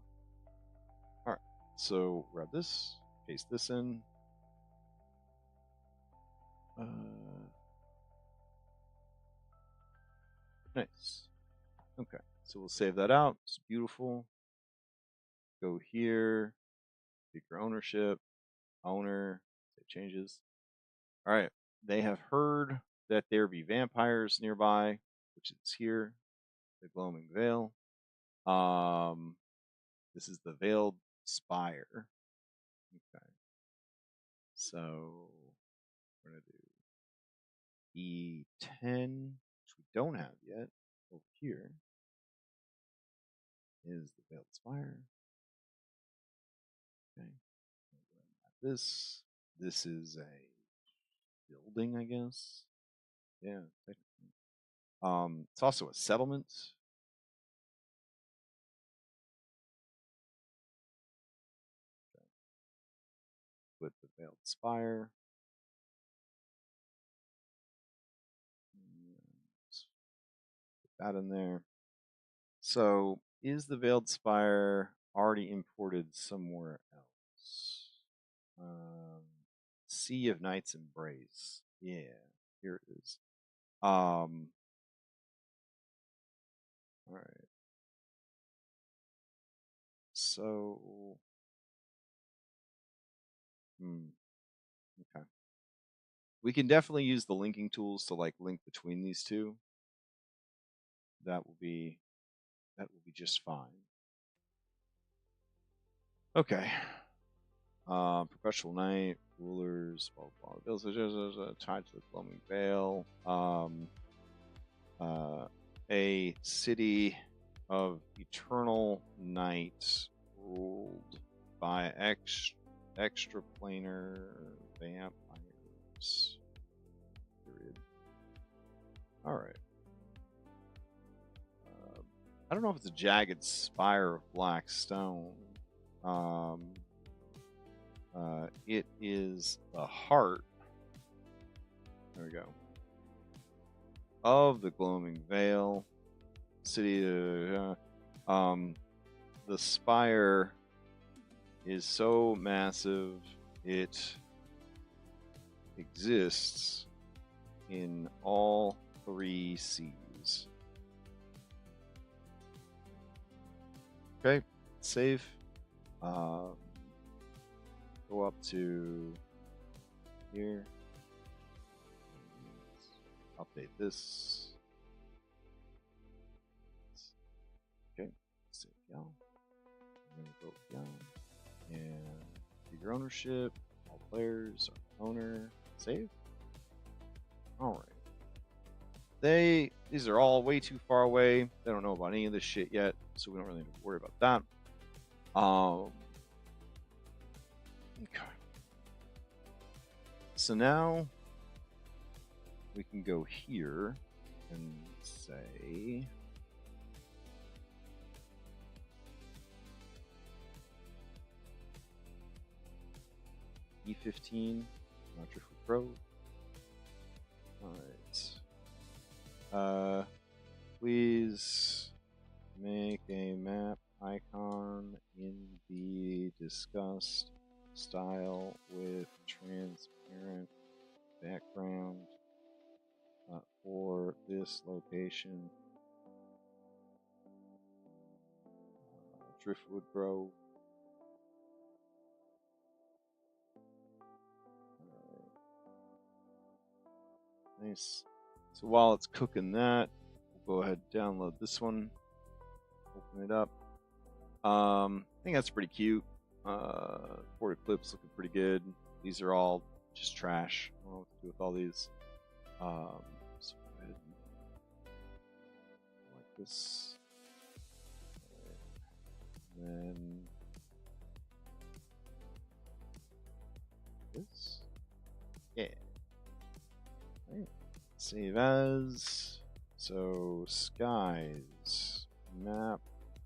Alright, so grab this, paste this in. Nice. Okay, so we'll save that out. It's beautiful. Go here, figure ownership, owner, save changes. All right, they have heard that there be vampires nearby, which is here, the Gloaming Veil. This is the Veiled Spire. Okay. So we're going to do E10, which we don't have yet. Over here is the Veiled Spire. Okay. This is a building, I guess. Yeah, technically. It's also a settlement. Okay. With the Veiled Spire. Put that in there. So, is the Veiled Spire already imported somewhere else? Sea of Night's Embrace. Yeah, here it is. All right. So, okay. We can definitely use the linking tools to like link between these two. That will be just fine. Okay. Perpetual Night, Rulers, blah blah blah. Tied to the Gloaming Veil. A city of eternal night ruled by extraplanar vampires. Period. All right. I don't know if it's a jagged spire of black stone. It is the heart. There we go. Of the Gloaming Veil. City. The spire is so massive it exists in all 3 seas. Okay, save. Go up to here. Update this. Okay, save y'all. I'm gonna go down and figure ownership. All players are owner. Save. All right. These are all way too far away. They don't know about any of this shit yet, so we don't really need to worry about that. Okay. So now we can go here and say E15, not sure if we pro. Alright. Please make a map icon in the discussed style with transparent background for this location. Driftwood Grove. Nice. So while it's cooking that, we'll go ahead and download this one. Open it up. I think that's pretty cute. Ported clips looking pretty good. These are all just trash. I don't know what to do with all these. So go ahead and like this. And then this. Yeah. Right. Save as. So skies, map,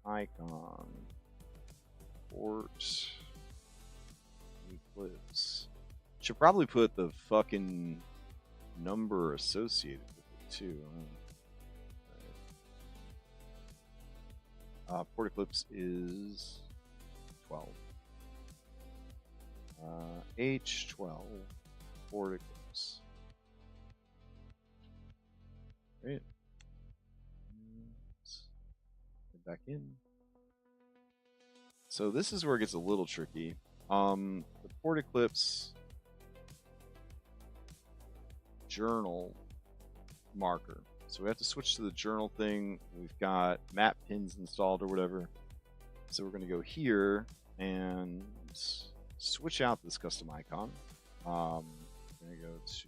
icon, port, eclipse. Should probably put the fucking number associated with it too. Port eclipse is 12. H12 port eclipse. Great. Get back in. So this is where it gets a little tricky. The port eclipse journal marker. So we have to switch to the journal thing. We've got map pins installed or whatever. So we're going to go here and switch out this custom icon. I'm gonna go to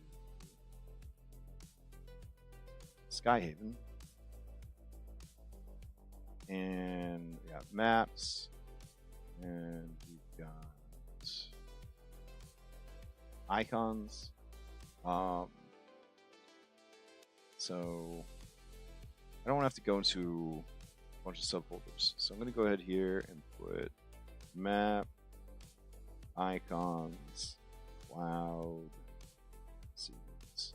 Skyhaven, and we got maps, and we've got icons. So I don't have to go into a bunch of subfolders. So I'm going to go ahead here and put map, icons, cloud, scenes.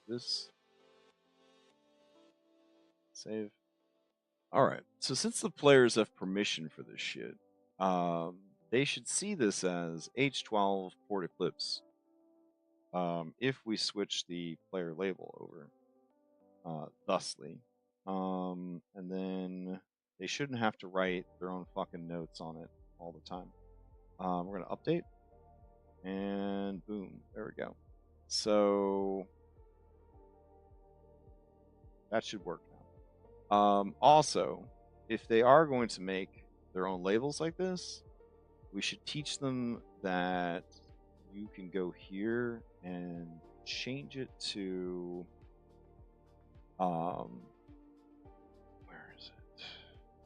This. Save. Alright, so since the players have permission for this shit, they should see this as H12 port eclipse. If we switch the player label over, thusly, and then they shouldn't have to write their own fucking notes on it all the time. We're gonna update, and boom, there we go. So that should work now. Also, if they are going to make their own labels like this, we should teach them that you can go here and change it to where is it?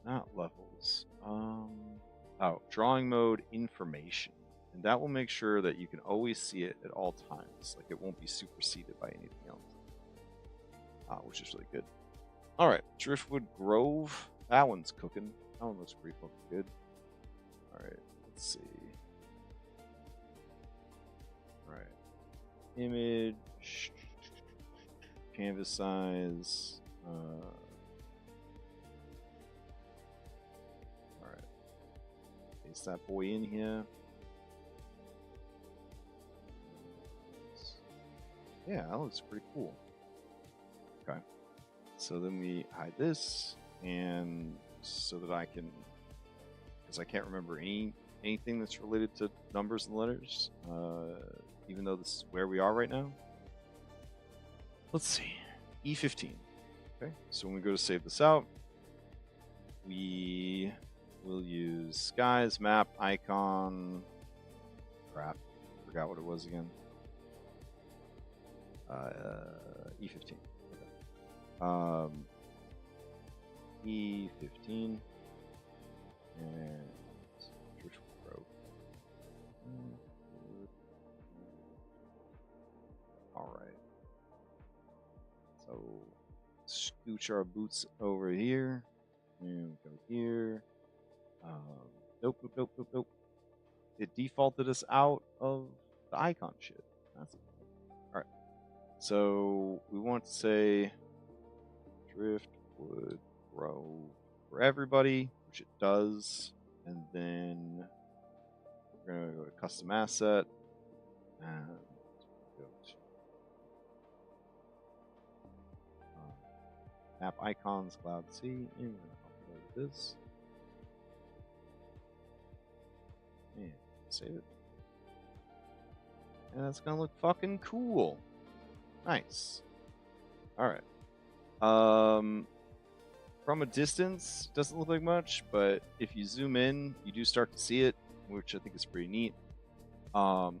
Not levels. Oh, drawing mode information. And that will make sure that you can always see it at all times. Like it won't be superseded by anything else. Which is really good. Alright, Driftwood Grove. That one's cooking. That one looks pretty fucking good. Alright, let's see. Alright. Image. Canvas size. Alright. Paste that boy in here. Yeah, that looks pretty cool. Okay. So then we hide this, and so that I can, because I can't remember anything that's related to numbers and letters, even though this is where we are right now. Let's see, E15. Okay, so when we go to save this out, we will use skies, map, icon. Crap, forgot what it was again. E15. E15 and Driftwood. All right. So scooch our boots over here and go here. Nope. It defaulted us out of the icon shit. That's it. All right. So we want to say Driftwood Grove for everybody, which it does, and then we're going to go to custom asset and go to map icons, cloud C, and we're going to upload this and save it, and that's going to look fucking cool. Nice. All right. From a distance, doesn't look like much, but if you zoom in, you do start to see it, which I think is pretty neat. Yeah,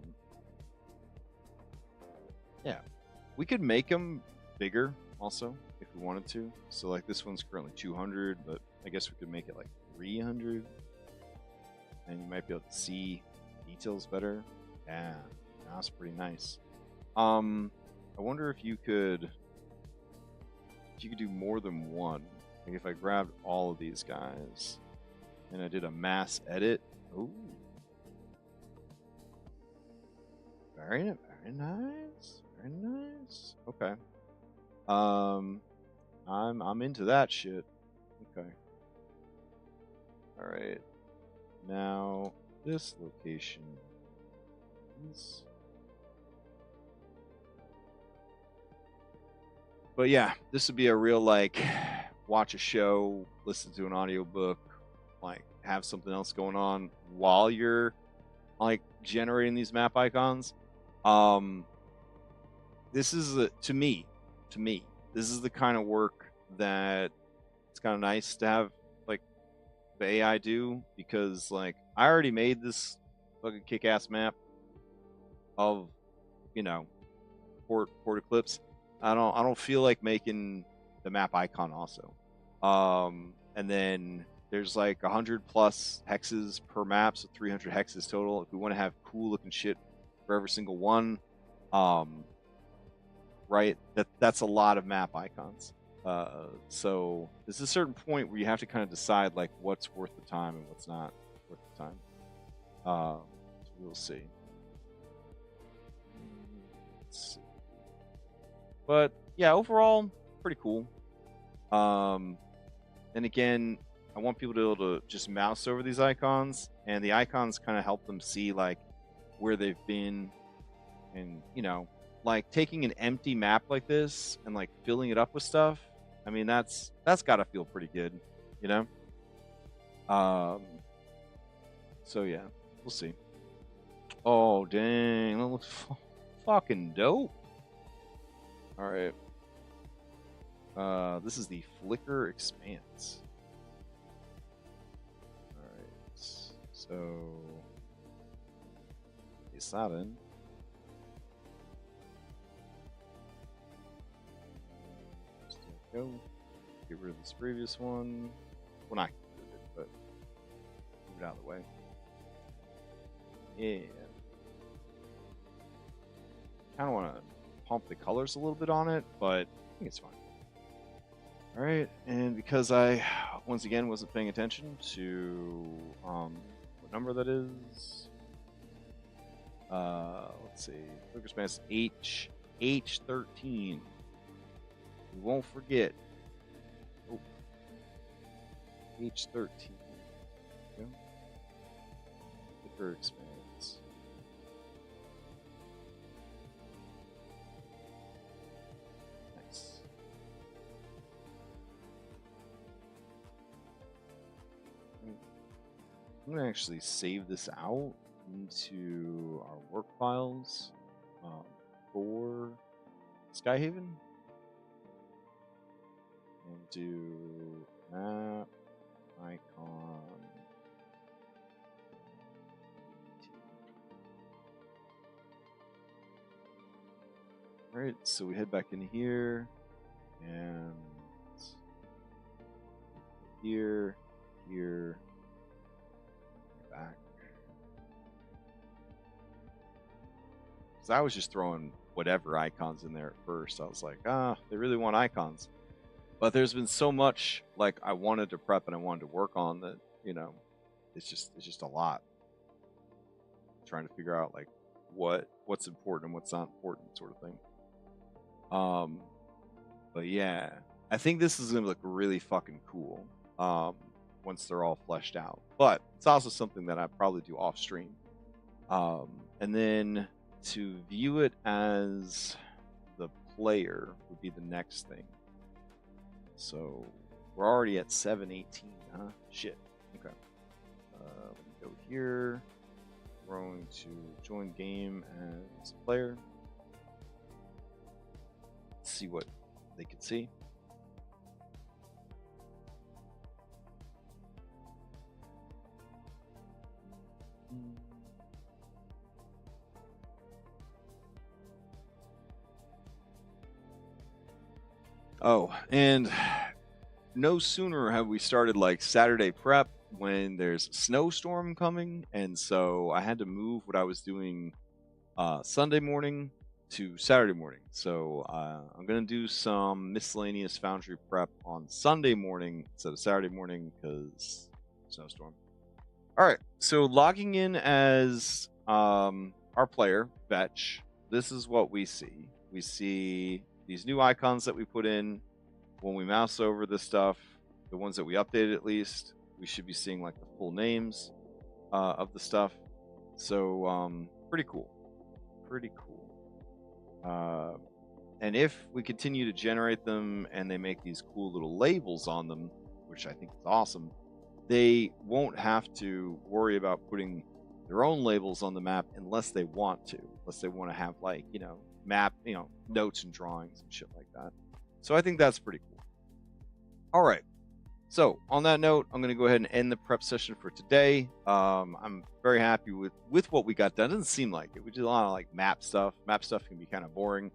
we could make them bigger also if we wanted to. So like this one's currently 200, but I guess we could make it like 300, and you might be able to see details better. Yeah, that's pretty nice. I wonder if you could do more than one. Like if I grabbed all of these guys and I did a mass edit. Ooh. Very nice. Very nice. Okay. I'm into that shit. Okay. Alright. Now this location is, but yeah, this would be a real like watch a show, listen to an audiobook, like have something else going on while you're like generating these map icons. This is to me, this is the kind of work that it's kind of nice to have like the AI do, because like I already made this fucking kick-ass map of, you know, port Eclipse. I don't feel like making the map icon also. And then there's like 100 plus hexes per map, so 300 hexes total. If we want to have cool looking shit for every single one, right? That's a lot of map icons. So there's a certain point where you have to kind of decide like what's worth the time and what's not worth the time. So we'll see. Let's see. But yeah, overall, pretty cool. And again, I want people to be able to just mouse over these icons, and the icons kind of help them see like where they've been, and you know, like taking an empty map like this and like filling it up with stuff. I mean, that's got to feel pretty good, you know. So yeah, we'll see. Oh dang, that looks fucking dope. All right. This is the Flicker Expanse. Alright, so paste that in. Just go. Get rid of this previous one. Well, not get rid of it, but move it out of the way. Yeah. Kind of want to pump the colors a little bit on it, but I think it's fine. All right, and because I once again wasn't paying attention to what number that is, let's see, Flicker Expanse H13. We won't forget. Oh, H13. Okay. Flicker Expanse. I'm going to actually save this out into our work files for Skyhaven. And do map icon. Alright, so we head back in here. And here, here. Back. Because I was just throwing whatever icons in there at first. I was like, they really want icons. But there's been so much like I wanted to prep and I wanted to work on that, you know, it's just a lot. Trying to figure out like what's important and what's not important, sort of thing. But yeah, I think this is gonna look really fucking cool. Once they're all fleshed out. But it's also something that I probably do off stream. And then to view it as the player would be the next thing. So we're already at 7:18, huh? Shit. Okay. Let me go here. We're going to join game as player. Let's see what they can see. Oh, and no sooner have we started like Saturday prep when there's a snowstorm coming, and so I had to move what I was doing Sunday morning to Saturday morning. So I'm gonna do some miscellaneous Foundry prep on Sunday morning instead of Saturday morning because snowstorm. All right, so logging in as our player, Vetch, this is what we see. We see these new icons that we put in. When we mouse over this stuff, the ones that we updated at least, we should be seeing like the full names of the stuff. So pretty cool. Pretty cool. And if we continue to generate them and they make these cool little labels on them, which I think is awesome, they won't have to worry about putting their own labels on the map unless they want to, unless they want to have like, you know, map, you know, notes and drawings and shit like that. So I think that's pretty cool. All right. So on that note, I'm going to go ahead and end the prep session for today. I'm very happy with what we got done. It doesn't seem like it. We did a lot of like map stuff. Map stuff can be kind of boring.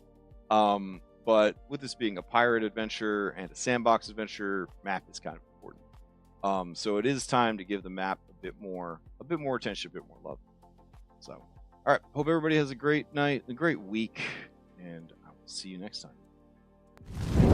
But with this being a pirate adventure and a sandbox adventure, map is kind of important. So it is time to give the map a bit more attention, a bit more love. So, all right. Hope everybody has a great night, a great week, and I will see you next time.